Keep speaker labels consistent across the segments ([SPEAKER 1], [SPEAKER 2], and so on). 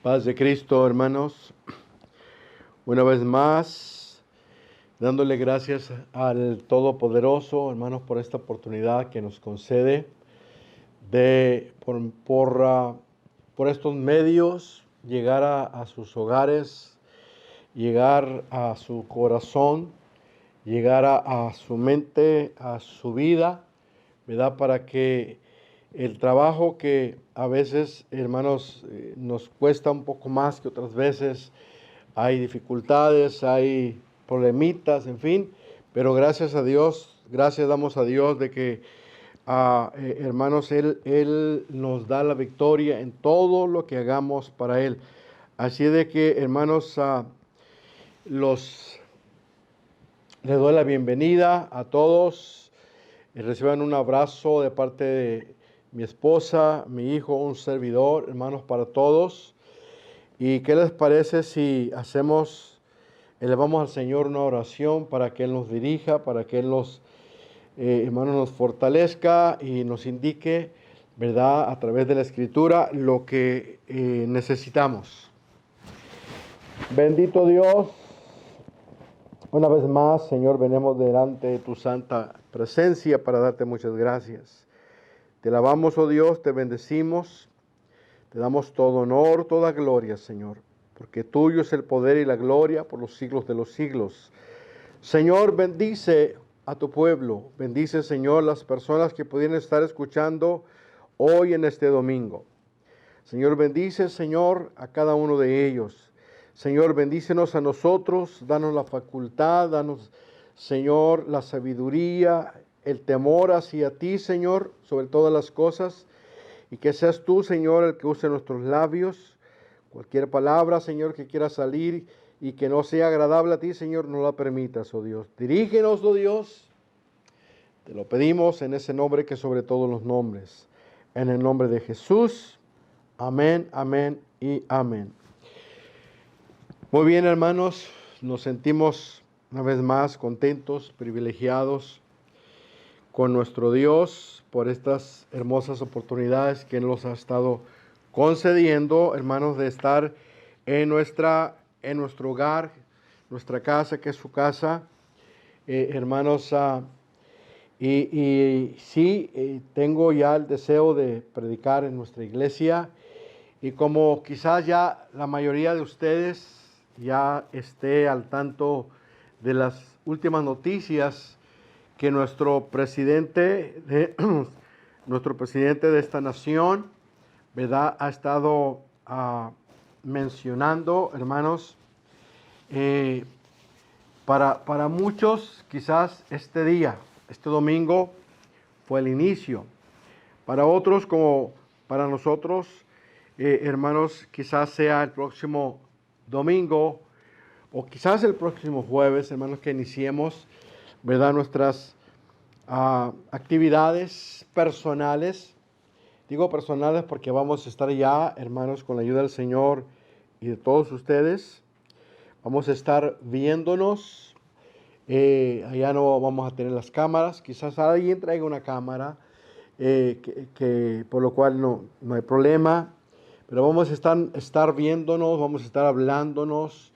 [SPEAKER 1] Paz de Cristo, hermanos. Una vez más, dándole gracias al Todopoderoso, hermanos, por esta oportunidad que nos concede de, por estos medios, llegar a sus hogares, llegar a su corazón, llegar a su mente, a su vida, ¿verdad? Para que el trabajo que a veces, hermanos, nos cuesta un poco más que otras veces, hay dificultades, hay problemitas, en fin, pero gracias a Dios, gracias damos a Dios de que, hermanos, Él nos da la victoria en todo lo que hagamos para Él. Así de que, hermanos, les doy la bienvenida a todos. Reciban un abrazo de parte de mi esposa, mi hijo, un servidor, hermanos, para todos. ¿Y qué les parece si elevamos al Señor una oración para que Él nos dirija, para que Él hermanos, nos fortalezca y nos indique, ¿verdad?, a través de la Escritura lo que necesitamos. Bendito Dios, una vez más, Señor, venimos delante de tu santa presencia para darte muchas gracias. Te alabamos, oh Dios, te bendecimos, te damos todo honor, toda gloria, Señor, porque tuyo es el poder y la gloria por los siglos de los siglos. Señor, bendice a tu pueblo, bendice, Señor, las personas que pudieran estar escuchando hoy en este domingo. Señor, bendice, Señor, a cada uno de ellos. Señor, bendícenos a nosotros, danos la facultad, danos, Señor, la sabiduría, el temor hacia ti, Señor, sobre todas las cosas, y que seas tú, Señor, el que use nuestros labios. Cualquier palabra, Señor, que quiera salir y que no sea agradable a ti, Señor, no la permitas, oh Dios. Dirígenos, oh Dios, te lo pedimos en ese nombre que sobre todos los nombres. En el nombre de Jesús, amén, amén y amén. Muy bien, hermanos, nos sentimos una vez más contentos, privilegiados con nuestro Dios por estas hermosas oportunidades que Él nos ha estado concediendo, hermanos, de estar en nuestro hogar, nuestra casa, que es su casa. Hermanos, sí, tengo ya el deseo de predicar en nuestra iglesia, y como quizás ya la mayoría de ustedes ya esté al tanto de las últimas noticias que nuestro presidente de esta nación, ¿verdad?, ha estado mencionando, hermanos. Para muchos quizás este domingo fue el inicio. Para otros, como para nosotros, hermanos, quizás sea el próximo domingo o quizás el próximo jueves, hermanos, que iniciemos, ¿verdad?, nuestras actividades personales. Digo personales porque vamos a estar ya, hermanos, con la ayuda del Señor y de todos ustedes. Vamos a estar viéndonos. Allá no vamos a tener las cámaras. Quizás alguien traiga una cámara, por lo cual no hay problema. Pero vamos a estar viéndonos, vamos a estar hablándonos,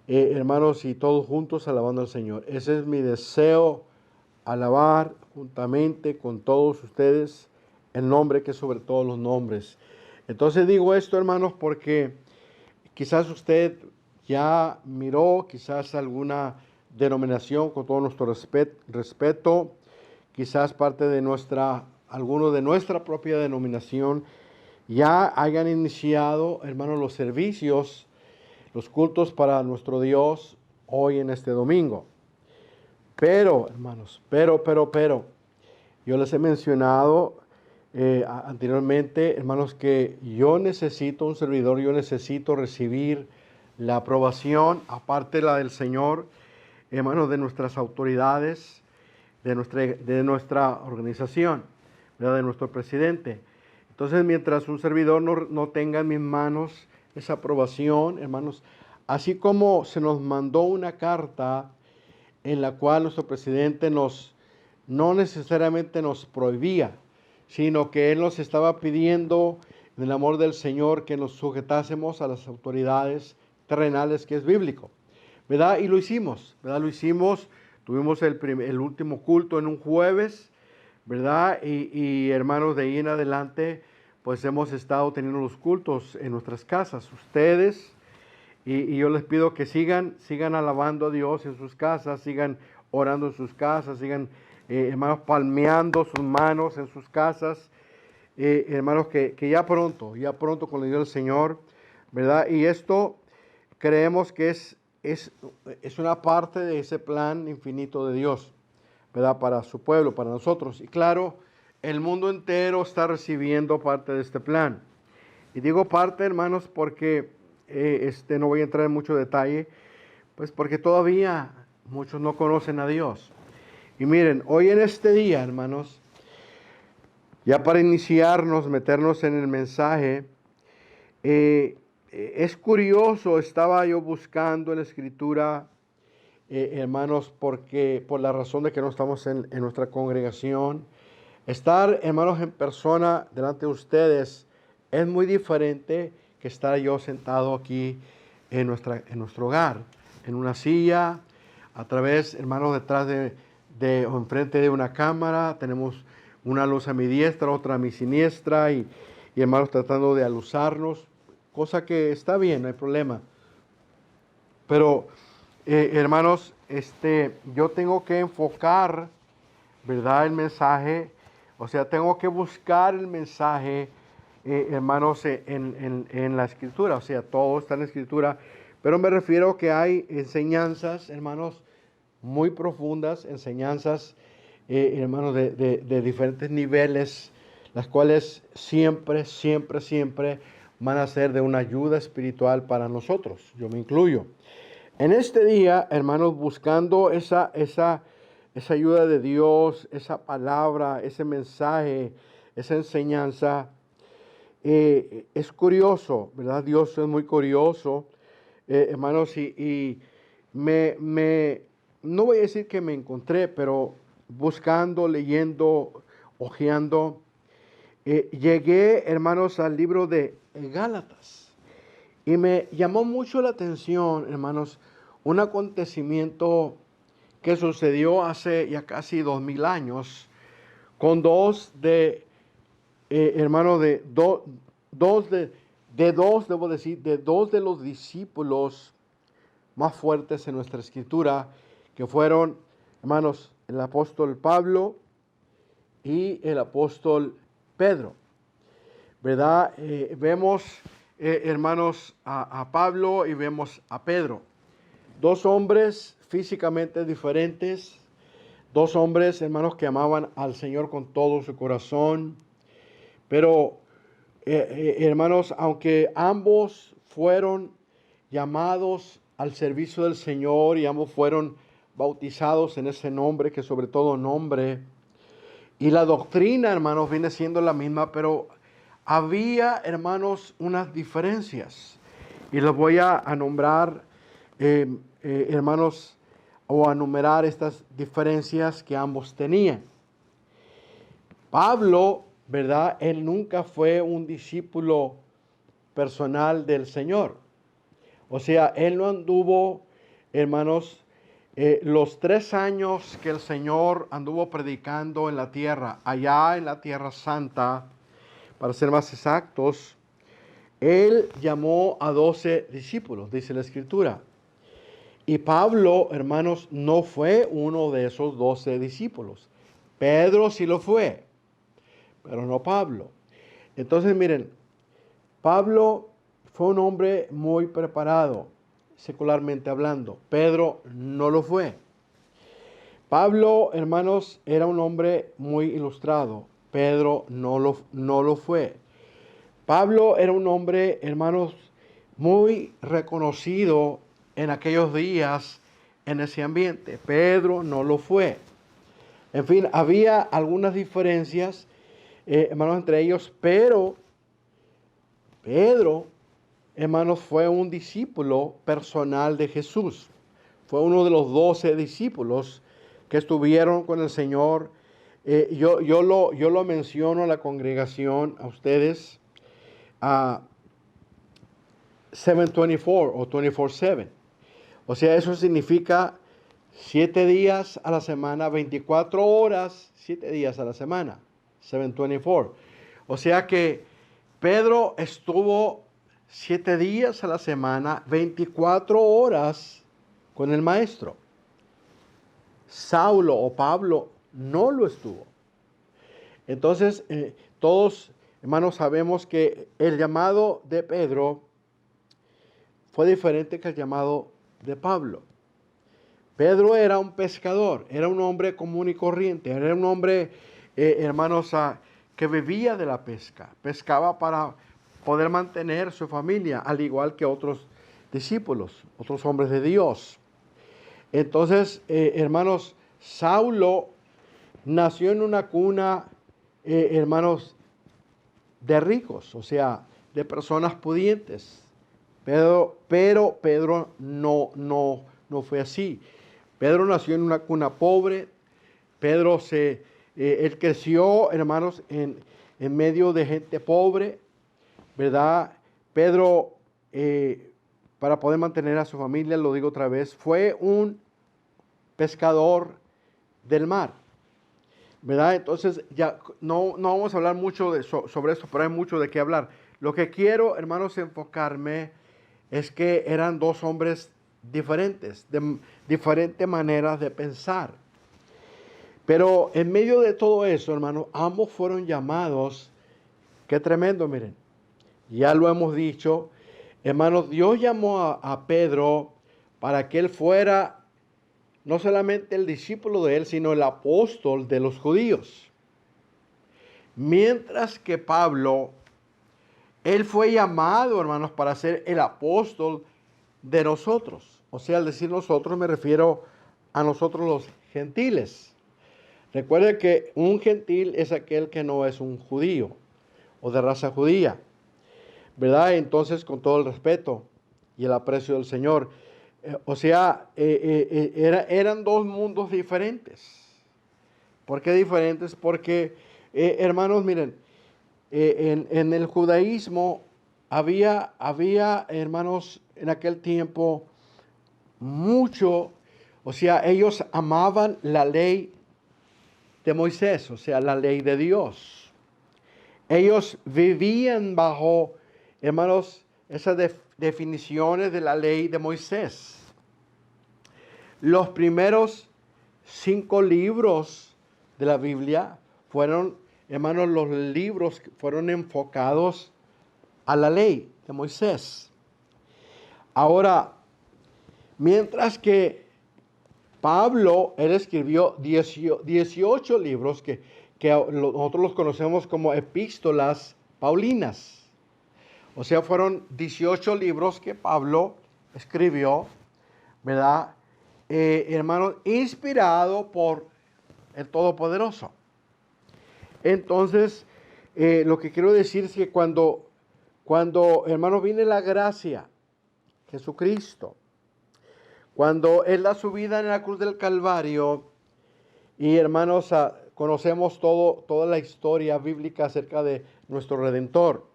[SPEAKER 1] hermanos, y todos juntos alabando al Señor. Ese es mi deseo, alabar juntamente con todos ustedes el nombre que es sobre todos los nombres. Entonces digo esto, hermanos, porque quizás usted ya miró, quizás alguna denominación, con todo nuestro respeto, quizás alguno de nuestra propia denominación, ya hayan iniciado, hermanos, los servicios, los cultos para nuestro Dios hoy en este domingo. Pero, hermanos, yo les he mencionado anteriormente, hermanos, que yo necesito recibir la aprobación, aparte la del Señor, hermanos, de nuestras autoridades, de nuestra organización, ¿verdad?, de nuestro presidente. Entonces, mientras un servidor no tenga en mis manos esa aprobación, hermanos, así como se nos mandó una carta en la cual nuestro presidente no necesariamente nos prohibía, sino que él nos estaba pidiendo en el amor del Señor, que nos sujetásemos a las autoridades terrenales, que es bíblico, ¿verdad? Y lo hicimos, ¿verdad? Lo hicimos, tuvimos el último culto en un jueves, ¿verdad? Y hermanos, de ahí en adelante, pues hemos estado teniendo los cultos en nuestras casas. Ustedes, y yo les pido que sigan alabando a Dios en sus casas, sigan orando en sus casas, sigan, hermanos, palmeando sus manos en sus casas. Hermanos, que ya pronto, con la ayuda del Señor, ¿verdad? Y esto creemos que es una parte de ese plan infinito de Dios, ¿verdad? Para su pueblo, para nosotros. Y claro, el mundo entero está recibiendo parte de este plan. Y digo parte, hermanos, porque no voy a entrar en mucho detalle, pues porque todavía muchos no conocen a Dios. Y miren, hoy en este día, hermanos, ya para iniciarnos, meternos en el mensaje, es curioso, estaba yo buscando en la Escritura, hermanos, porque por la razón de que no estamos en nuestra congregación, estar, hermanos, en persona delante de ustedes es muy diferente que estar yo sentado aquí en nuestro hogar, en una silla, a través, hermanos, detrás o enfrente de una cámara. Tenemos una luz a mi diestra, otra a mi siniestra, y hermanos tratando de aluzarnos, cosa que está bien, no hay problema. Pero, hermanos, yo tengo que enfocar, ¿verdad?, el mensaje. O sea, tengo que buscar el mensaje, hermanos, en la Escritura. O sea, todo está en la Escritura. Pero me refiero que hay enseñanzas, hermanos, muy profundas, enseñanzas, hermanos, de diferentes niveles, las cuales siempre van a ser de una ayuda espiritual para nosotros. Yo me incluyo. En este día, hermanos, buscando esa ayuda de Dios, esa palabra, ese mensaje, esa enseñanza, es curioso, ¿verdad? Dios es muy curioso, hermanos, y no voy a decir que me encontré, pero buscando, leyendo, hojeando, llegué, hermanos, al libro de Gálatas. Y me llamó mucho la atención, hermanos, un acontecimiento que sucedió hace ya casi 2000 años con hermanos, debo decir, de dos de los discípulos más fuertes en nuestra escritura, que fueron, hermanos, el apóstol Pablo y el apóstol Pedro, ¿verdad? Vemos, hermanos, a Pablo y vemos a Pedro. Dos hombres físicamente diferentes, dos hombres, hermanos, que amaban al Señor con todo su corazón. Pero, hermanos, aunque ambos fueron llamados al servicio del Señor y ambos fueron bautizados en ese nombre, que sobre todo nombre, y la doctrina, hermanos, viene siendo la misma, pero había, hermanos, unas diferencias. Y los voy a nombrar, hermanos, o a enumerar estas diferencias que ambos tenían. Pablo, ¿verdad? Él nunca fue un discípulo personal del Señor. O sea, él no anduvo, hermanos, los 3 años que el Señor anduvo predicando en la tierra, allá en la tierra santa, para ser más exactos, él llamó a 12 discípulos, dice la Escritura. Y Pablo, hermanos, no fue uno de esos 12 discípulos. Pedro sí lo fue, pero no Pablo. Entonces, miren, Pablo fue un hombre muy preparado, secularmente hablando. Pedro no lo fue. Pablo, hermanos, era un hombre muy ilustrado. Pedro no lo fue. Pablo era un hombre, hermanos, muy reconocido en aquellos días en ese ambiente. Pedro no lo fue. En fin, había algunas diferencias, hermanos, entre ellos, pero Pedro, hermanos, fue un discípulo personal de Jesús. Fue uno de los 12 discípulos que estuvieron con el Señor. Yo lo menciono a la congregación, a ustedes, 724 o 24/7. O sea, eso significa 7 días a la semana, 24 horas, 7 días a la semana, 724. O sea que Pedro estuvo 7 días a la semana, 24 horas con el maestro. Saulo o Pablo no lo estuvo. Entonces, todos, hermanos, sabemos que el llamado de Pedro fue diferente que el llamado de Pablo. Pedro era un pescador, era un hombre común y corriente, era un hombre, hermanos, que vivía de la pesca. Pescaba para poder mantener su familia, al igual que otros discípulos, otros hombres de Dios. Entonces, hermanos, Saulo nació en una cuna, hermanos, de ricos, o sea, de personas pudientes. Pero Pedro no fue así. Pedro nació en una cuna pobre. Pedro él creció, hermanos, en medio de gente pobre, ¿verdad? Pedro, para poder mantener a su familia, lo digo otra vez, fue un pescador del mar, ¿verdad? Entonces, ya no vamos a hablar mucho sobre esto, pero hay mucho de qué hablar. Lo que quiero, hermanos, enfocarme es que eran dos hombres diferentes, de diferentes maneras de pensar. Pero en medio de todo eso, hermanos, ambos fueron llamados. Qué tremendo, miren. Ya lo hemos dicho. Hermanos, Dios llamó a Pedro para que él fuera no solamente el discípulo de él, sino el apóstol de los judíos. Mientras que Pablo, él fue llamado, hermanos, para ser el apóstol de nosotros. O sea, al decir nosotros me refiero a nosotros los gentiles. Recuerden que un gentil es aquel que no es un judío o de raza judía, ¿verdad? Entonces, con todo el respeto y el aprecio del Señor, eran dos mundos diferentes. ¿Por qué diferentes? Porque, hermanos, miren, en el judaísmo había, hermanos, en aquel tiempo mucho, o sea, ellos amaban la ley de Moisés, o sea, la ley de Dios. Ellos vivían bajo, hermanos, esas definiciones de la ley de Moisés. Los primeros 5 libros de la Biblia fueron, hermanos, los libros que fueron enfocados a la ley de Moisés. Ahora, mientras que Pablo, él escribió 18 libros que nosotros los conocemos como epístolas paulinas. O sea, fueron 18 libros que Pablo escribió, ¿verdad? Hermanos, inspirado por el Todopoderoso. Entonces, lo que quiero decir es que cuando hermanos, viene la gracia, Jesucristo, cuando Él da su vida en la cruz del Calvario, y hermanos, conocemos toda la historia bíblica acerca de nuestro Redentor.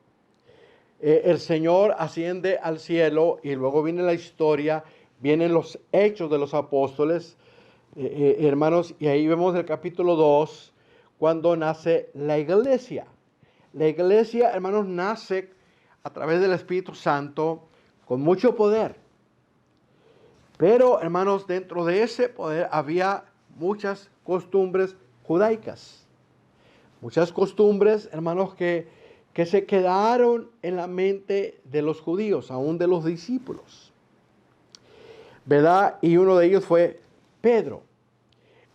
[SPEAKER 1] El Señor asciende al cielo y luego viene la historia, vienen los hechos de los apóstoles, hermanos, y ahí vemos el capítulo 2, cuando nace la iglesia. La iglesia, hermanos, nace a través del Espíritu Santo con mucho poder. Pero, hermanos, dentro de ese poder había muchas costumbres judaicas. Muchas costumbres, hermanos, que se quedaron en la mente de los judíos, aún de los discípulos, ¿verdad? Y uno de ellos fue Pedro.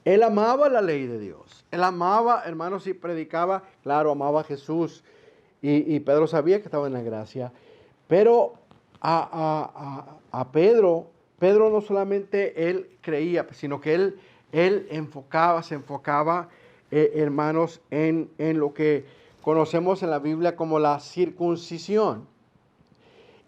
[SPEAKER 1] Él amaba la ley de Dios. Él amaba, hermanos, y predicaba. Claro, amaba a Jesús. Y Pedro sabía que estaba en la gracia. Pero a Pedro no solamente él creía, sino que él se enfocaba, hermanos, en lo que conocemos en la Biblia como la circuncisión.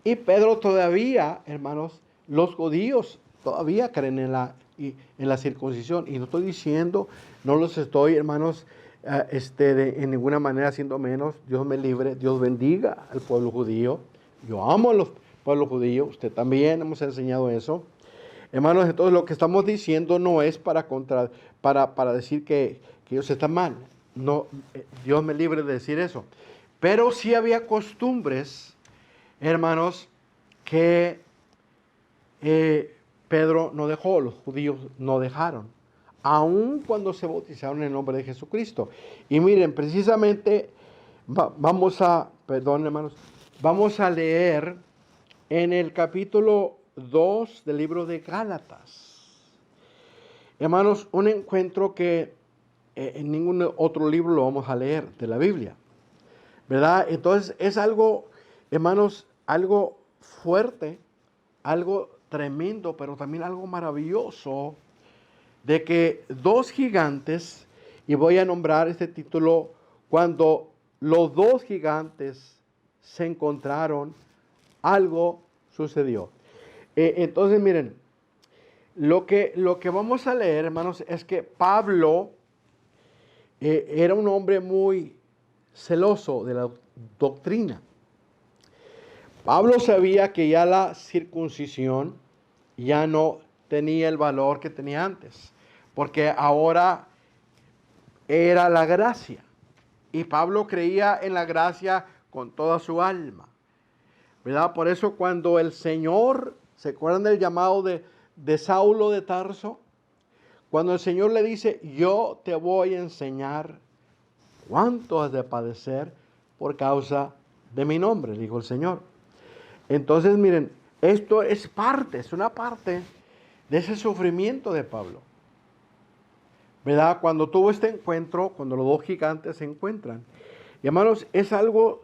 [SPEAKER 1] Y Pedro todavía, hermanos, los judíos todavía creen en la circuncisión. Y no estoy diciendo, no los estoy, hermanos, en ninguna manera siendo menos. Dios me libre, Dios bendiga al pueblo judío. Yo amo a los pueblos judíos, usted también hemos enseñado eso. Hermanos, entonces lo que estamos diciendo no es para decir que ellos están mal. No, Dios me libre de decir eso. Pero sí había costumbres, hermanos, que Pedro no dejó, los judíos no dejaron, aun cuando se bautizaron en el nombre de Jesucristo. Y miren, precisamente vamos a leer en el capítulo 2 del libro de Gálatas. Hermanos, un encuentro que en ningún otro libro lo vamos a leer de la Biblia, ¿verdad? Entonces es algo, hermanos, algo fuerte, algo tremendo, pero también algo maravilloso, de que dos gigantes, y voy a nombrar este título, cuando los dos gigantes se encontraron, algo sucedió. Entonces miren, lo que vamos a leer, hermanos, es que Pablo era un hombre muy celoso de la doctrina. Pablo sabía que ya la circuncisión ya no tenía el valor que tenía antes, porque ahora era la gracia. Y Pablo creía en la gracia con toda su alma, ¿verdad? Por eso cuando el Señor, ¿se acuerdan del llamado de Saulo de Tarso? Cuando el Señor le dice, yo te voy a enseñar cuánto has de padecer por causa de mi nombre, dijo el Señor. Entonces, miren, esto es una parte de ese sufrimiento de Pablo, ¿verdad? Cuando tuvo este encuentro, cuando los dos gigantes se encuentran. Y hermanos, es algo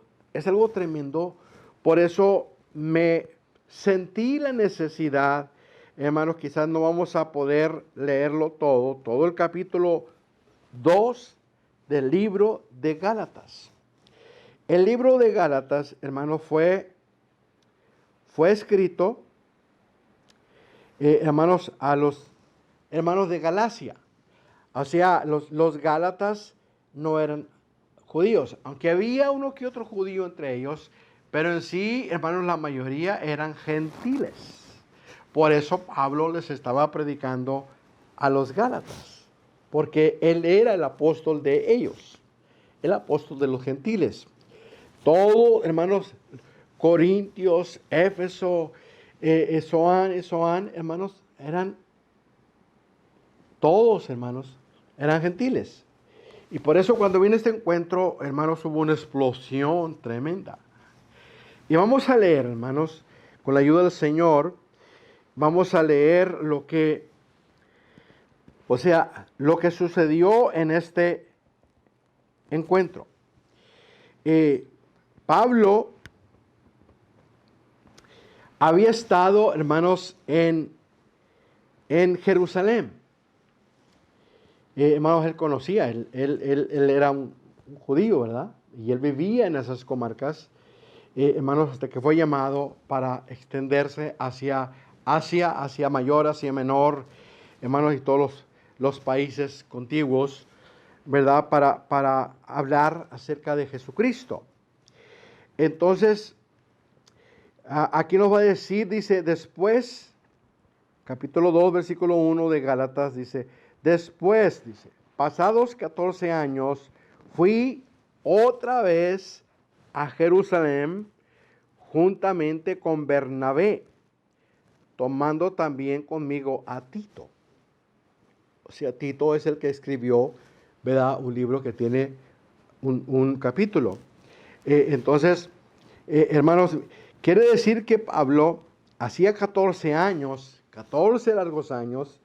[SPEAKER 1] tremendo. Por eso me sentí la necesidad, hermanos, quizás no vamos a poder leerlo todo el capítulo 2 del libro de Gálatas. El libro de Gálatas, hermanos, fue escrito, hermanos, a los hermanos de Galacia. O sea, los Gálatas no eran judíos, aunque había uno que otro judío entre ellos, pero en sí, hermanos, la mayoría eran gentiles. Por eso Pablo les estaba predicando a los Gálatas, porque él era el apóstol de ellos, el apóstol de los gentiles. Todo, hermanos, Corintios, Éfeso, Soán, hermanos, todos, hermanos, eran gentiles. Y por eso cuando vino este encuentro, hermanos, hubo una explosión tremenda. Y vamos a leer, hermanos, con la ayuda del Señor, vamos a leer lo que sucedió en este encuentro. Pablo había estado, hermanos, en Jerusalén. Hermanos, él conocía, él era un judío, ¿verdad? Y él vivía en esas comarcas, hermanos, hasta que fue llamado para extenderse hacia Asia, Asia Mayor, Asia Menor, hermanos, y todos los países contiguos, ¿verdad? Para hablar acerca de Jesucristo. Entonces, aquí nos va a decir, dice, después, capítulo 2, versículo 1 de Gálatas, dice, después, dice, pasados 14 años, fui otra vez a Jerusalén juntamente con Bernabé, tomando también conmigo a Tito. O sea, Tito es el que escribió, ¿verdad?, un libro que tiene un capítulo. Entonces, hermanos, quiere decir que Pablo hacía 14 largos años,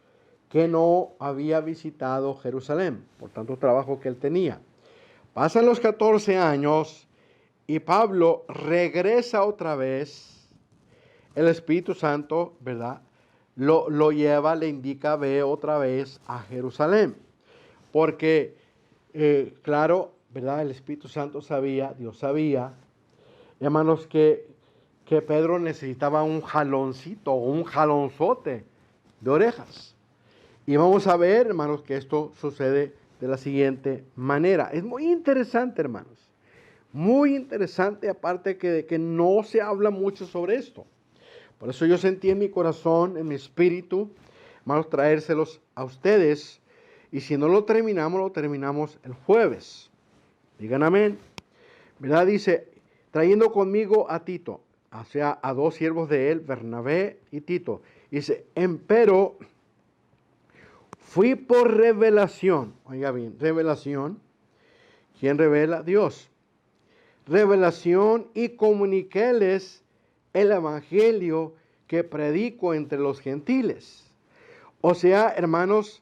[SPEAKER 1] que no había visitado Jerusalén, por tanto trabajo que él tenía. Pasan los 14 años y Pablo regresa otra vez. El Espíritu Santo, ¿verdad?, lo lleva, le indica, ve otra vez a Jerusalén. Porque, claro, ¿verdad?, el Espíritu Santo sabía, Dios sabía, hermanos, que Pedro necesitaba un jaloncito, un jalonzote de orejas. Y vamos a ver, hermanos, que esto sucede de la siguiente manera. Es muy interesante, hermanos. Muy interesante, aparte de que no se habla mucho sobre esto. Por eso yo sentí en mi corazón, en mi espíritu, hermanos, traérselos a ustedes. Y si no lo terminamos el jueves. Digan amén. ¿Verdad? Dice, trayendo conmigo a Tito, o sea, a dos siervos de él, Bernabé y Tito. Dice, empero fui por revelación. Oiga bien, revelación. ¿Quién revela? Dios. Revelación y comuniquéles el evangelio que predico entre los gentiles. O sea, hermanos,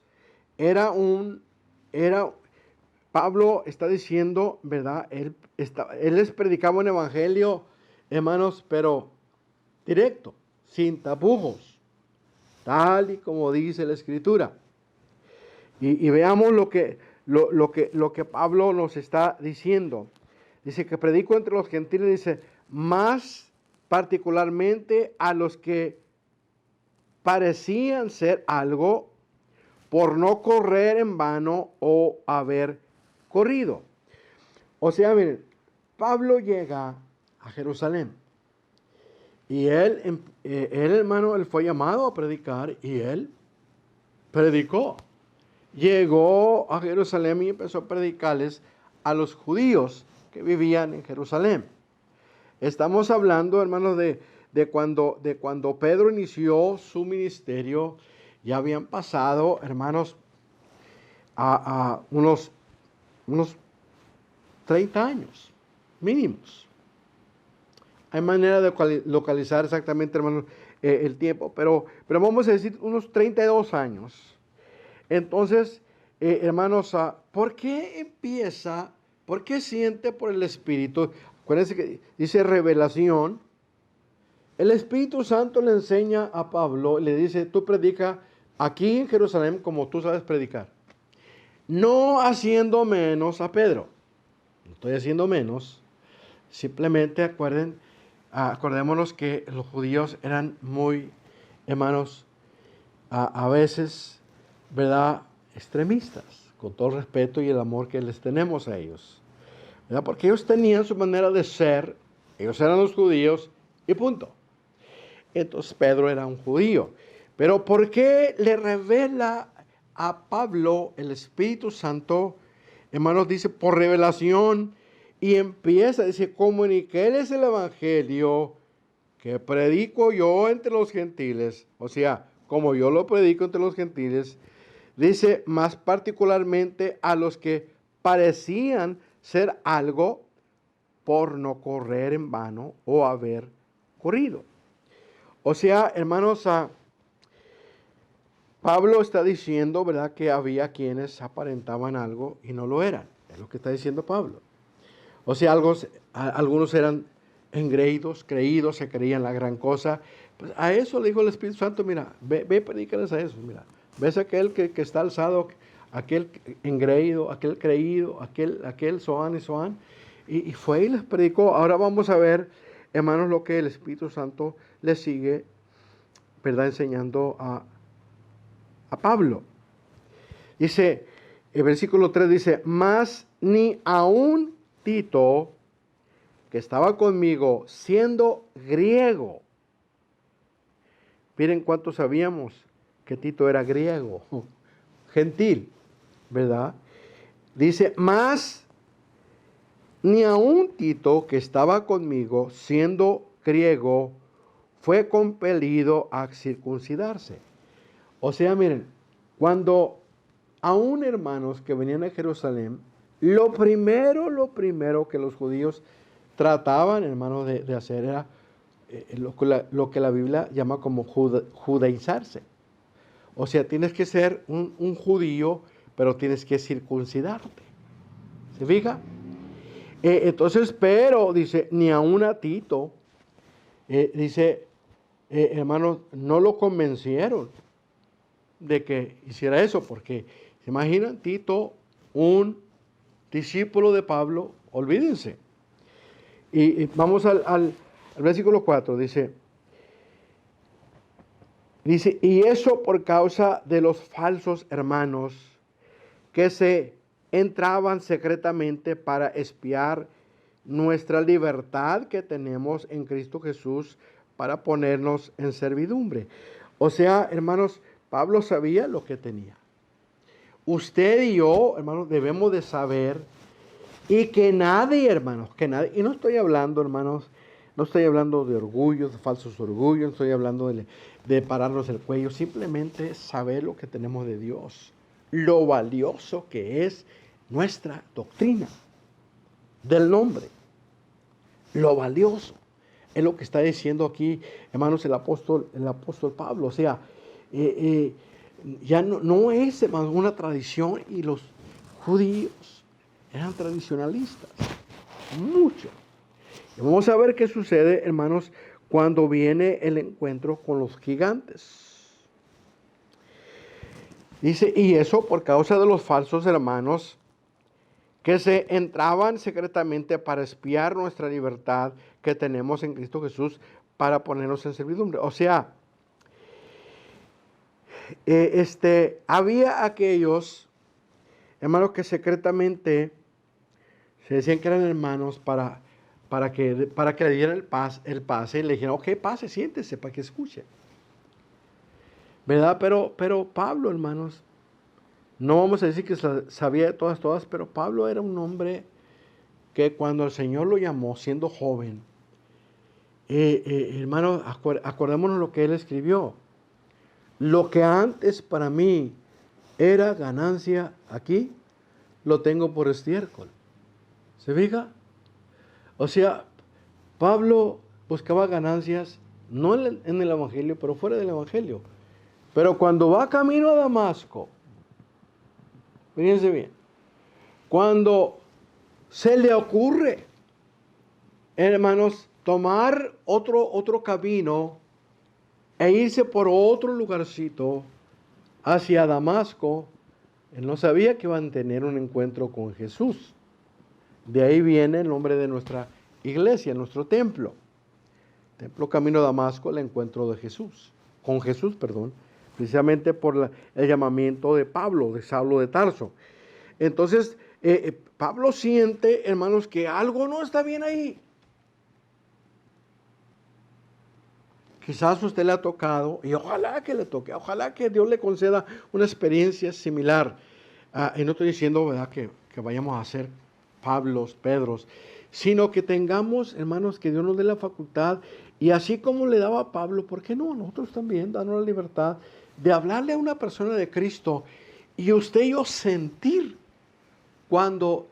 [SPEAKER 1] Pablo está diciendo, ¿verdad? Él les predicaba un evangelio, hermanos, pero directo, sin tapujos, tal y como dice la Escritura. Y veamos lo que Pablo nos está diciendo. Dice que predico entre los gentiles, dice, más particularmente a los que parecían ser algo por no correr en vano o haber corrido. O sea, miren, Pablo llega a Jerusalén y él, hermano, él fue llamado a predicar y él predicó. Llegó a Jerusalén y empezó a predicarles a los judíos que vivían en Jerusalén. Estamos hablando, hermanos, de cuando Pedro inició su ministerio. Ya habían pasado, hermanos, a unos 30 años mínimos. Hay manera de localizar exactamente, hermanos, el tiempo, pero vamos a decir unos 32 años. Entonces, hermanos, ¿por qué siente por el Espíritu? Acuérdense que dice revelación. El Espíritu Santo le enseña a Pablo, le dice, tú predica aquí en Jerusalén como tú sabes predicar. No haciendo menos a Pedro. No estoy haciendo menos. Simplemente acordémonos que los judíos eran muy, hermanos, a veces, ¿verdad?, extremistas, con todo el respeto y el amor que les tenemos a ellos, ¿verdad? Porque ellos tenían su manera de ser, ellos eran los judíos y punto. Entonces Pedro era un judío. Pero ¿por qué le revela a Pablo el Espíritu Santo? Hermanos, dice por revelación y empieza, dice, comuniquéles el evangelio que predico yo entre los gentiles. O sea, como yo lo predico entre los gentiles, dice más particularmente a los que parecían ser algo por no correr en vano o haber corrido. O sea, hermanos, Pablo está diciendo, ¿verdad?, que había quienes aparentaban algo y no lo eran. Es lo que está diciendo Pablo. O sea, algunos eran engreídos, creídos, se creían la gran cosa. Pues a eso le dijo el Espíritu Santo, mira, ve predícales a eso, mira. Ves aquel que está alzado, aquel engreído, aquel creído, aquel soán y soán. Y fue y les predicó. Ahora vamos a ver, hermanos, lo que el Espíritu Santo le sigue, ¿verdad?, enseñando a Pablo. Dice, el versículo 3 dice, mas ni aun Tito, que estaba conmigo, siendo griego. Miren cuánto sabíamos que Tito era griego, gentil, ¿verdad? Dice, mas ni aun Tito, que estaba conmigo, siendo griego, fue compelido a circuncidarse. O sea, miren, cuando aún hermanos que venían a Jerusalén, lo primero que los judíos trataban, hermanos, de hacer era lo que la Biblia llama como judaizarse. O sea, tienes que ser un judío, pero tienes que circuncidarte. ¿Se fija? Entonces, pero, dice, ni aun a Tito, dice, hermanos, no lo convencieron de que hiciera eso, porque, ¿se imaginan? Tito, un discípulo de Pablo, olvídense. Y vamos al versículo 4, dice, y eso por causa de los falsos hermanos que se entraban secretamente para espiar nuestra libertad que tenemos en Cristo Jesús para ponernos en servidumbre. O sea, hermanos, Pablo sabía lo que tenía. Usted y yo, hermanos, debemos de saber, y que nadie, hermanos, que nadie, y no estoy hablando, hermanos, no estoy hablando de orgullo, de falsos orgullos, no estoy hablando de pararnos el cuello, simplemente saber lo que tenemos de Dios, lo valioso que es nuestra doctrina del nombre, lo valioso. Es lo que está diciendo aquí, hermanos, el apóstol Pablo. O sea, ya no es, hermanos, una tradición, y los judíos eran tradicionalistas, mucho. Y vamos a ver qué sucede, hermanos, cuando viene el encuentro con los gigantes. Dice, y eso por causa de los falsos hermanos que se entraban secretamente para espiar nuestra libertad que tenemos en Cristo Jesús para ponernos en servidumbre. O sea, había aquellos hermanos que secretamente se decían que eran hermanos para que le dieran el pase y le dijeran, ok, pase, siéntese para que escuche. ¿Verdad? Pero Pablo, hermanos, no vamos a decir que sabía de todas, pero Pablo era un hombre que cuando el Señor lo llamó, siendo joven, hermanos, acordémonos lo que él escribió. Lo que antes para mí era ganancia aquí, lo tengo por estiércol. ¿Se fija? O sea, Pablo buscaba ganancias, no en el Evangelio, pero fuera del Evangelio. Pero cuando va camino a Damasco, fíjense bien, cuando se le ocurre, hermanos, tomar otro camino e irse por otro lugarcito hacia Damasco, él no sabía que iban a tener un encuentro con Jesús. De ahí viene el nombre de nuestra iglesia, nuestro templo. Templo Camino a Damasco, el encuentro de Jesús, con Jesús, perdón, precisamente por el llamamiento de Pablo, de Saulo de Tarso. Entonces, Pablo siente, hermanos, que algo no está bien ahí. Quizás a usted le ha tocado, y ojalá que le toque, ojalá que Dios le conceda una experiencia similar. Y no estoy diciendo, ¿verdad?, que vayamos a ser Pablos, Pedros, sino que tengamos, hermanos, que Dios nos dé la facultad, y así como le daba a Pablo, ¿por qué no? Nosotros también, darnos la libertad de hablarle a una persona de Cristo, y usted y yo sentir cuando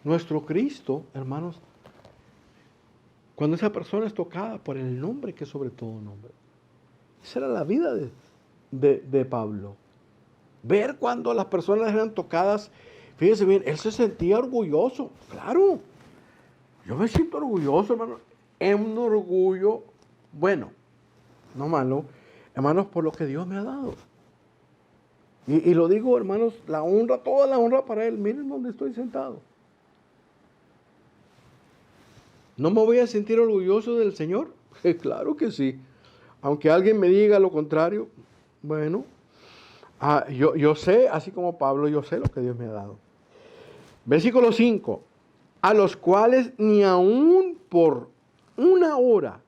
[SPEAKER 1] nuestro Cristo, hermanos, cuando esa persona es tocada por el nombre que es sobre todo nombre. Esa era la vida de Pablo. Ver cuando las personas eran tocadas, fíjese bien, él se sentía orgulloso. Claro, yo me siento orgulloso, hermano. Es un orgullo bueno, no malo, hermanos, por lo que Dios me ha dado. Y lo digo, hermanos, la honra, toda la honra para Él. Miren dónde estoy sentado. ¿No me voy a sentir orgulloso del Señor? Claro que sí. Aunque alguien me diga lo contrario, bueno, yo sé, así como Pablo, yo sé lo que Dios me ha dado. Versículo 5. A los cuales ni aún por una hora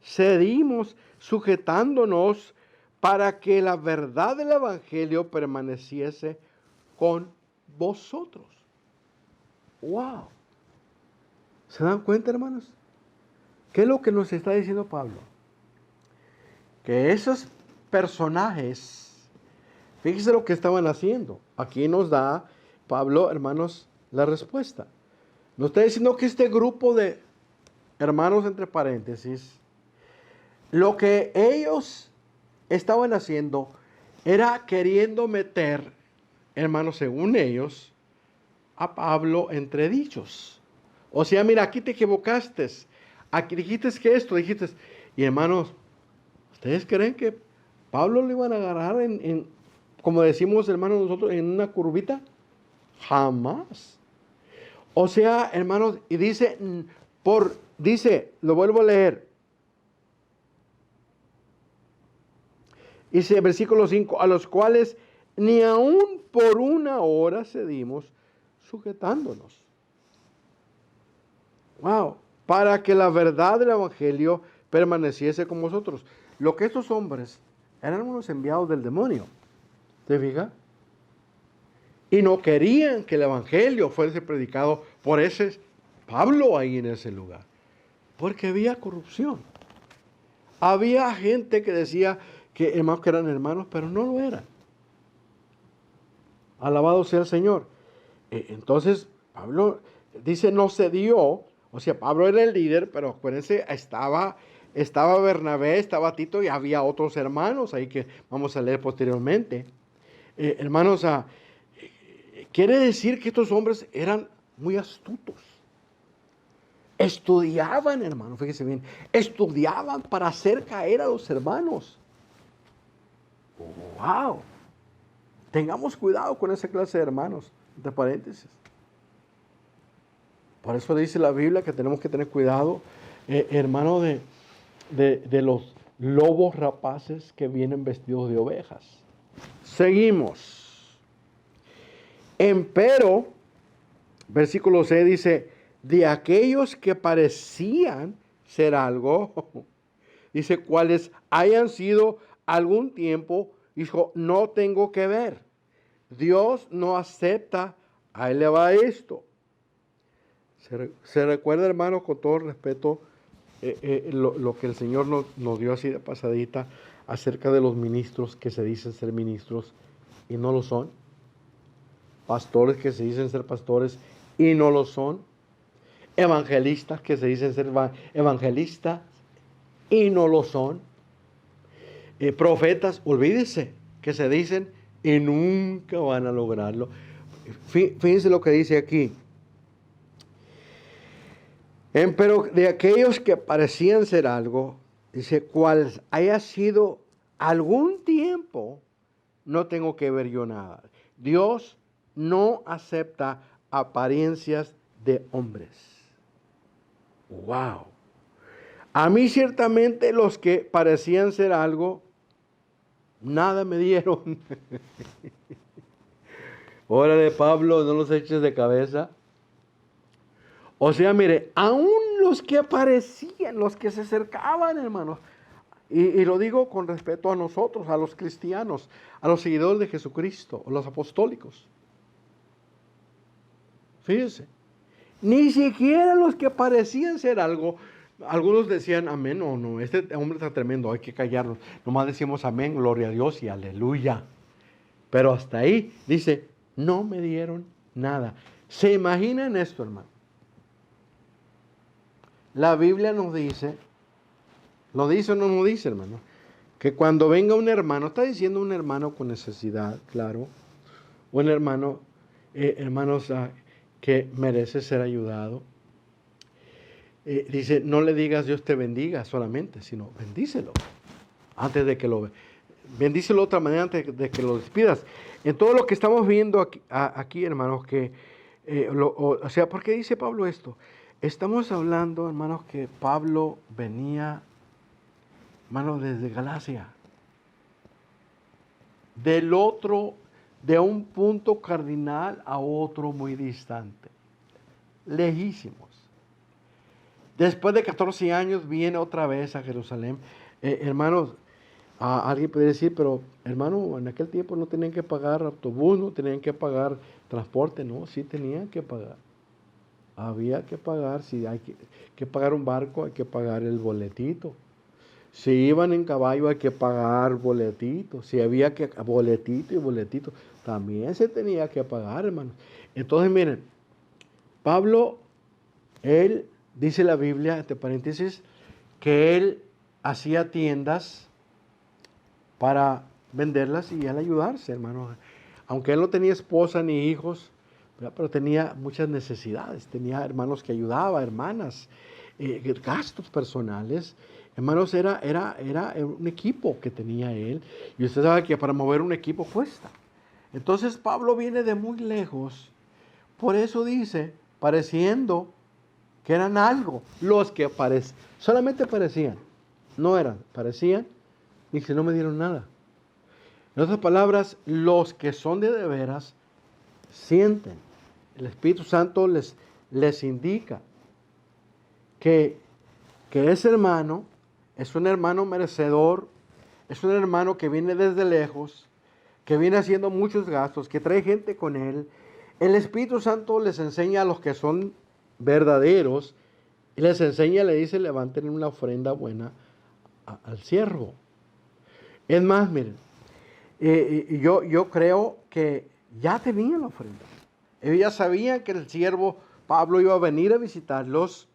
[SPEAKER 1] cedimos sujetándonos para que la verdad del Evangelio permaneciese con vosotros. ¡Wow! ¿Se dan cuenta, hermanos? ¿Qué es lo que nos está diciendo Pablo? Que esos personajes, fíjense lo que estaban haciendo. Aquí nos da Pablo, hermanos, la respuesta. Nos está diciendo que este grupo de hermanos, entre paréntesis, lo que ellos estaban haciendo era queriendo meter, hermanos, según ellos, a Pablo entre dichos. O sea, mira, aquí te equivocaste, aquí dijiste que esto, dijiste. Y hermanos, ¿ustedes creen que Pablo lo iban a agarrar como decimos, hermanos, nosotros, en una curvita? Jamás. O sea, hermanos, y dice, lo vuelvo a leer. Dice, versículo 5, a los cuales ni aun por una hora cedimos sujetándonos. Wow, para que la verdad del Evangelio permaneciese con vosotros. Lo que estos hombres eran unos enviados del demonio. ¿Te fijas? Y no querían que el Evangelio fuese predicado por ese Pablo ahí en ese lugar. Porque había corrupción. Había gente que decía que hermanos que eran hermanos, pero no lo eran. Alabado sea el Señor. Entonces, Pablo dice, no se dio. O sea, Pablo era el líder, pero acuérdense, estaba Bernabé, estaba Tito y había otros hermanos ahí que vamos a leer posteriormente. Hermanos, quiere decir que estos hombres eran muy astutos. Estudiaban, hermano, fíjese bien, estudiaban para hacer caer a los hermanos. ¡Wow! Tengamos cuidado con esa clase de hermanos, entre paréntesis. Por eso dice la Biblia que tenemos que tener cuidado, hermano, de los lobos rapaces que vienen vestidos de ovejas. Seguimos. Empero, versículo 6 dice, de aquellos que parecían ser algo, dice, cuales hayan sido algún tiempo, dijo, no tengo que ver. Dios no acepta, ahí le va esto. Se recuerda, hermano, con todo respeto, lo que el Señor nos dio así de pasadita acerca de los ministros que se dicen ser ministros y no lo son. Pastores que se dicen ser pastores y no lo son. Evangelistas que se dicen ser evangelistas y no lo son. Profetas, olvídese, que se dicen y nunca van a lograrlo. Fíjense lo que dice aquí. Pero de aquellos que parecían ser algo, dice, cual haya sido algún tiempo, no tengo que ver yo nada. Dios no acepta apariencias de hombres. Wow. A mí ciertamente los que parecían ser algo, nada me dieron. Órale, Pablo, no los eches de cabeza. O sea, mire, aún los que aparecían, los que se acercaban, hermanos, y lo digo con respeto a nosotros, a los cristianos, a los seguidores de Jesucristo, los apostólicos. Fíjense, ni siquiera los que parecían ser algo, algunos decían amén, no, este hombre está tremendo, hay que callarnos. Nomás decimos amén, gloria a Dios y aleluya. Pero hasta ahí dice, no me dieron nada. ¿Se imaginan esto, hermano? La Biblia nos dice, ¿lo dice o no nos dice, hermano? Que cuando venga un hermano, está diciendo un hermano con necesidad, claro, un hermano, hermanos, que merece ser ayudado. Dice, no le digas Dios te bendiga solamente, sino bendícelo antes de que lo bendícelo de otra manera antes de que lo despidas. En todo lo que estamos viendo aquí, hermanos, que, o sea, ¿por qué dice Pablo esto? Estamos hablando, hermanos, que Pablo venía, hermanos, desde Galacia, del otro, de un punto cardinal a otro muy distante, lejísimos. Después de 14 años viene otra vez a Jerusalén. Hermanos, alguien puede decir, pero hermano, en aquel tiempo no tenían que pagar autobús, no tenían que pagar transporte, no, sí tenían que pagar. Había que pagar, si hay que pagar un barco, hay que pagar el boletito. Si iban en caballo, hay que pagar boletito. Si había que boletito y boletito, también se tenía que pagar, hermano. Entonces, miren, Pablo, él dice la Biblia, entre paréntesis, que él hacía tiendas para venderlas y él ayudarse, hermano. Aunque él no tenía esposa ni hijos, pero tenía muchas necesidades, tenía hermanos que ayudaba, hermanas, gastos personales. Hermanos, era un equipo que tenía él. Y usted sabe que para mover un equipo cuesta. Entonces Pablo viene de muy lejos. Por eso dice, pareciendo que eran algo. Los que solamente parecían. No eran, parecían. Y que no me dieron nada. En otras palabras, los que son de veras sienten. El Espíritu Santo les indica que ese hermano es un hermano merecedor, es un hermano que viene desde lejos, que viene haciendo muchos gastos, que trae gente con él. El Espíritu Santo les enseña a los que son verdaderos, y les enseña, le dice, levanten una ofrenda buena al siervo. Es más, miren, yo creo que ya tenían la ofrenda. Ellos ya sabían que el siervo Pablo iba a venir a visitarlos.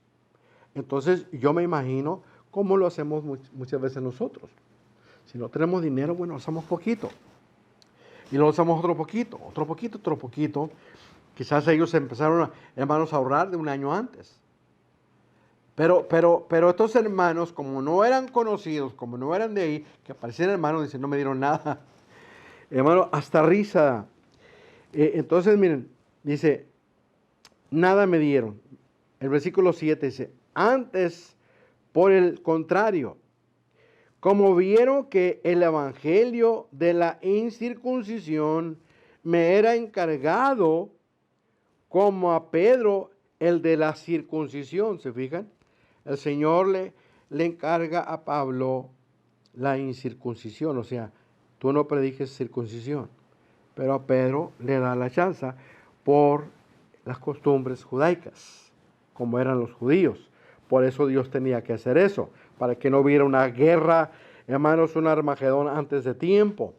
[SPEAKER 1] Entonces yo me imagino cómo lo hacemos muchas veces nosotros. Si no tenemos dinero, bueno, usamos poquito. Y luego usamos otro poquito, otro poquito, otro poquito. Quizás ellos empezaron, hermanos, a ahorrar de un año antes. Pero estos hermanos, como no eran conocidos, como no eran de ahí, que aparecían hermanos, dicen, no me dieron nada. Hermano, hasta risa. Entonces, miren, dice, nada me dieron. El versículo 7 dice, antes, por el contrario, como vieron que el evangelio de la incircuncisión me era encargado, como a Pedro el de la circuncisión, ¿se fijan? El Señor le encarga a Pablo la incircuncisión, o sea, tú no prediques circuncisión, pero a Pedro le da la chance por las costumbres judaicas, como eran los judíos. Por eso Dios tenía que hacer eso, para que no hubiera una guerra, hermanos, un Armagedón antes de tiempo.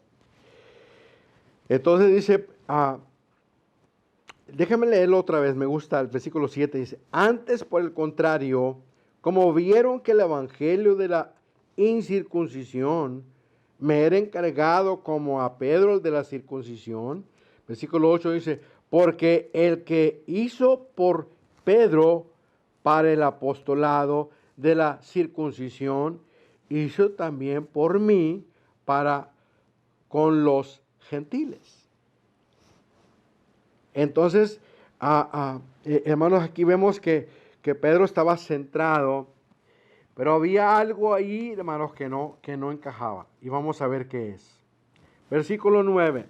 [SPEAKER 1] Entonces dice, déjame leerlo otra vez, me gusta el versículo 7, dice, antes por el contrario, como vieron que el evangelio de la incircuncisión me era encargado como a Pedro el de la circuncisión, versículo 8 dice, porque el que hizo por Pedro para el apostolado de la circuncisión, hizo también por mí para con los gentiles. Entonces, hermanos, aquí vemos que Pedro estaba centrado, pero había algo ahí, hermanos, que no encajaba. Y vamos a ver qué es. Versículo 9,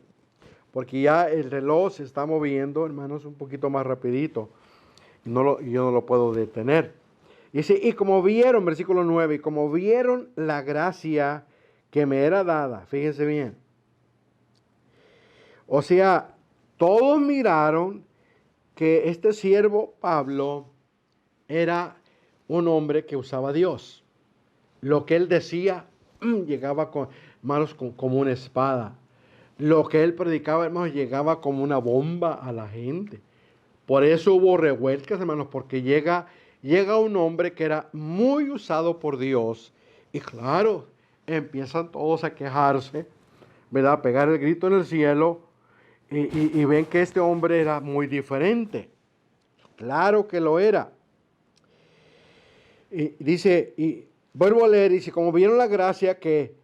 [SPEAKER 1] porque ya el reloj se está moviendo, hermanos, un poquito más rapidito. Yo no lo puedo detener. Dice, y como vieron, versículo 9, y como vieron la gracia que me era dada, fíjense bien. O sea, todos miraron que este siervo Pablo era un hombre que usaba a Dios. Lo que él decía llegaba con manos como una espada. Lo que él predicaba, hermanos, llegaba como una bomba a la gente. Por eso hubo revueltas, hermanos, porque llega un hombre que era muy usado por Dios. Y claro, empiezan todos a quejarse, ¿verdad? A pegar el grito en el cielo. Y ven que este hombre era muy diferente. Claro que lo era. Y dice, y vuelvo a leer, dice, como vieron la gracia que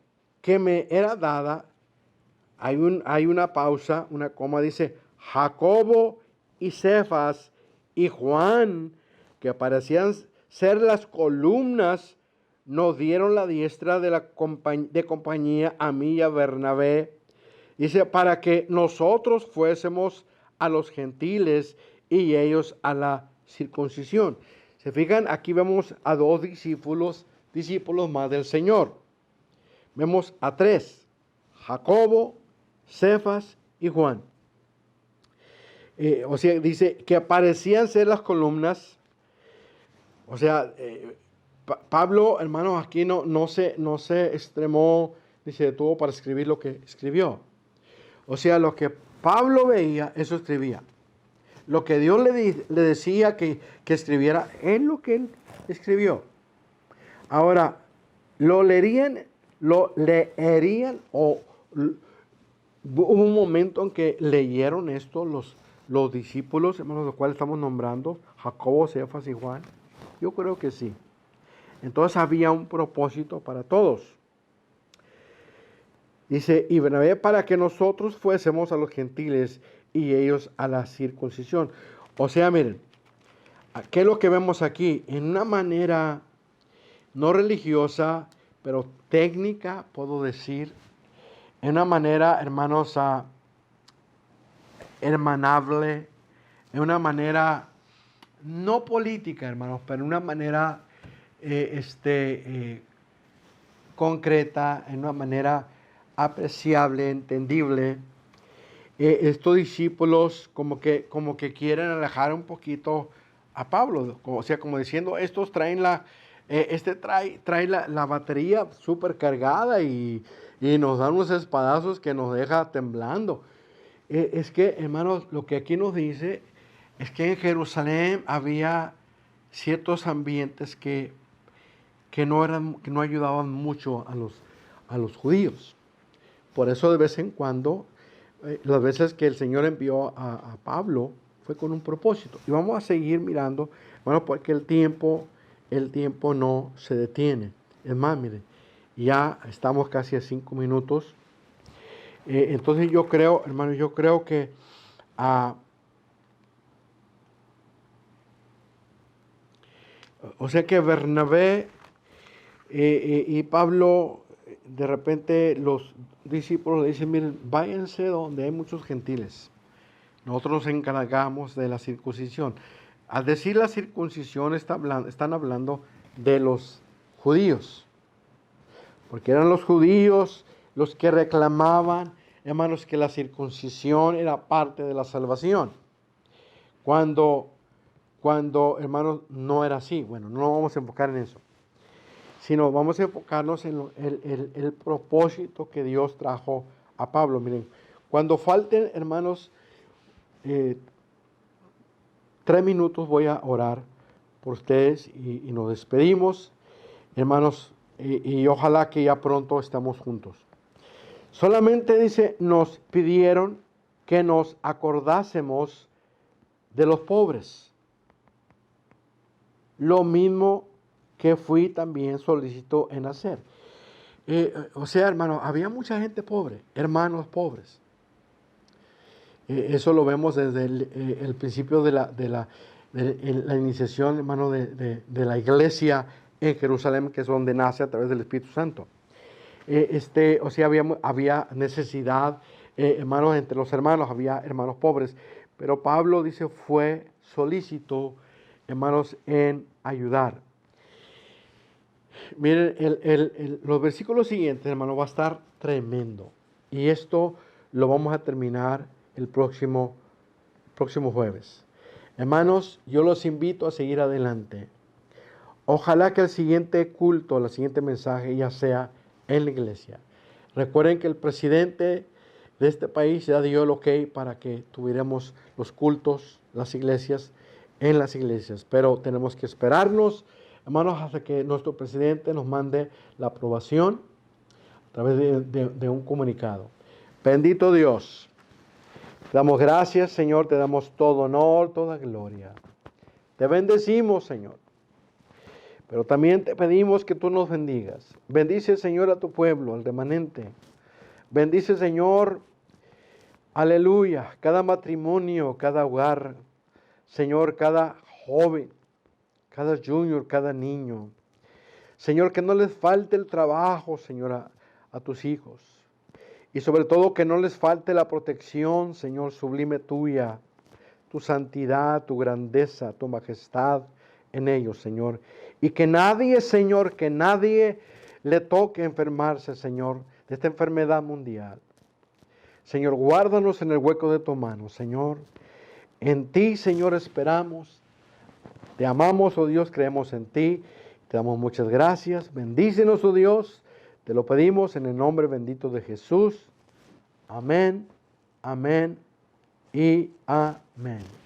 [SPEAKER 1] me era dada, hay una pausa, una coma, dice, Jacobo y Cefas y Juan, que parecían ser las columnas, nos dieron la diestra de compañía a mí y a Bernabé. Dice, para que nosotros fuésemos a los gentiles y ellos a la circuncisión. Se fijan, aquí vemos a dos discípulos más del Señor. Vemos a tres, Jacobo, Cefas y Juan. O sea, dice que parecían ser las columnas. O sea, Pablo, hermanos, aquí no se extremó ni se detuvo para escribir lo que escribió. O sea, lo que Pablo veía, eso escribía. Lo que Dios le decía que escribiera, es lo que él escribió. Ahora, lo leerían o hubo un momento en que leyeron esto los discípulos, hermanos, los cuales estamos nombrando, Jacobo, Cefas y Juan. Yo creo que sí. Entonces había un propósito para todos. Dice, y Bernabé para que nosotros fuésemos a los gentiles y ellos a la circuncisión. O sea, miren, ¿qué es lo que vemos aquí? En una manera no religiosa, pero técnica, puedo decir, en una manera, hermanos, hermanable, en una manera no política, hermanos, pero en una manera concreta, en una manera apreciable, entendible. Estos discípulos como que quieren alejar un poquito a Pablo, o sea, como diciendo, estos traen trae la batería súper cargada y nos dan unos espadazos que nos deja temblando. Es que, hermanos, lo que aquí nos dice es que en Jerusalén había ciertos ambientes que no ayudaban mucho a los judíos. Por eso de vez en cuando, las veces que el Señor envió a Pablo, fue con un propósito. Y vamos a seguir mirando, bueno, porque el tiempo no se detiene. Es más, mire, ya estamos casi a 5 minutos. Entonces yo creo, hermano, que o sea que Bernabé y Pablo, de repente los discípulos le dicen, miren, váyanse donde hay muchos gentiles. Nosotros nos encargamos de la circuncisión. Al decir la circuncisión están hablando de los judíos. Porque eran los judíos los que reclamaban, hermanos, que la circuncisión era parte de la salvación. Cuando, hermanos, no era así. Bueno, no nos vamos a enfocar en eso, sino vamos a enfocarnos en el propósito que Dios trajo a Pablo. Miren, cuando falten, hermanos, 3 minutos voy a orar por ustedes y nos despedimos, hermanos, y ojalá que ya pronto estemos juntos. Solamente dice, nos pidieron que nos acordásemos de los pobres. Lo mismo que fui también solícito en hacer. O sea, hermano, había mucha gente pobre, hermanos pobres. Eso lo vemos desde el principio de la iniciación, hermano, de la iglesia en Jerusalén, que es donde nace a través del Espíritu Santo. O sea, había necesidad, hermanos, entre los hermanos, había hermanos pobres. Pero Pablo dice, fue solícito, hermanos, en ayudar. Miren, los versículos siguientes, hermano, va a estar tremendo. Y esto lo vamos a terminar el próximo jueves. Hermanos, yo los invito a seguir adelante. Ojalá que el siguiente culto, el siguiente mensaje ya sea en la iglesia. Recuerden que el presidente de este país ya dio el ok para que tuviéramos los cultos, las iglesias, en las iglesias. Pero tenemos que esperarnos, hermanos, hasta que nuestro presidente nos mande la aprobación a través de un comunicado. Bendito Dios. Te damos gracias, Señor, te damos todo honor, toda gloria. Te bendecimos, Señor. Pero también te pedimos que tú nos bendigas. Bendice, Señor, a tu pueblo, al remanente. Bendice, Señor, aleluya, cada matrimonio, cada hogar. Señor, cada joven, cada junior, cada niño. Señor, que no les falte el trabajo, Señor, a tus hijos. Y sobre todo que no les falte la protección, Señor, sublime tuya, tu santidad, tu grandeza, tu majestad en ellos, Señor. Y que nadie, Señor, que nadie le toque enfermarse, Señor, de esta enfermedad mundial. Señor, guárdanos en el hueco de tu mano, Señor. En ti, Señor, esperamos. Te amamos, oh Dios, creemos en ti. Te damos muchas gracias. Bendícenos, oh Dios. Te lo pedimos en el nombre bendito de Jesús. Amén, amén y amén.